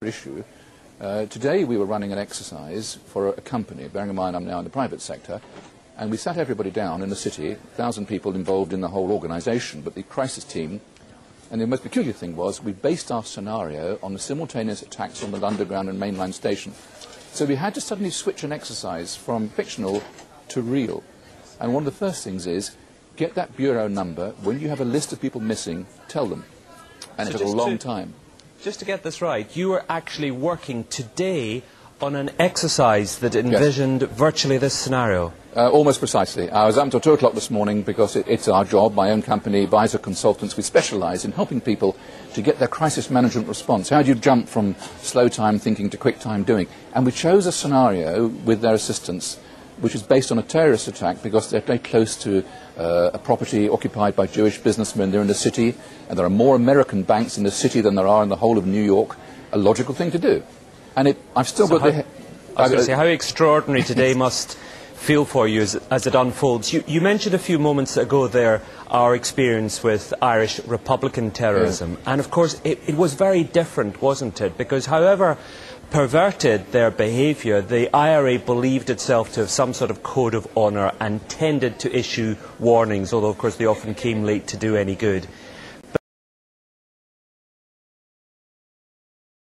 issue. Today we were running an exercise for a company, bearing in mind I'm now in the private sector, and we sat everybody down in the city, 1,000 people involved in the whole organisation, but the crisis team, and the most peculiar thing was we based our scenario on the simultaneous attacks on the Underground and mainline station. So we had to suddenly switch an exercise from fictional to real. And one of the first things is, get that bureau number. When you have a list of people missing, tell them. And so it took a long time. Just to get this right, you were actually working today on an exercise that envisioned virtually this scenario. Almost precisely. I was up until 2 o'clock this morning because it's our job. My own company, Visor Consultants, we specialise in helping people to get their crisis management response. How do you jump from slow time thinking to quick time doing? And we chose a scenario with their assistance which is based on a terrorist attack because they're very close to a property occupied by Jewish businessmen. They're in the city, and there are more American banks in the city than there are in the whole of New York. A logical thing to do. And I've still got the... I was going to say, how extraordinary today must feel for you as it unfolds. You mentioned a few moments ago there our experience with Irish Republican terrorism. Yeah. And of course it was very different, wasn't it? Because however perverted their behaviour, the IRA believed itself to have some sort of code of honour and tended to issue warnings, although of course they often came late to do any good.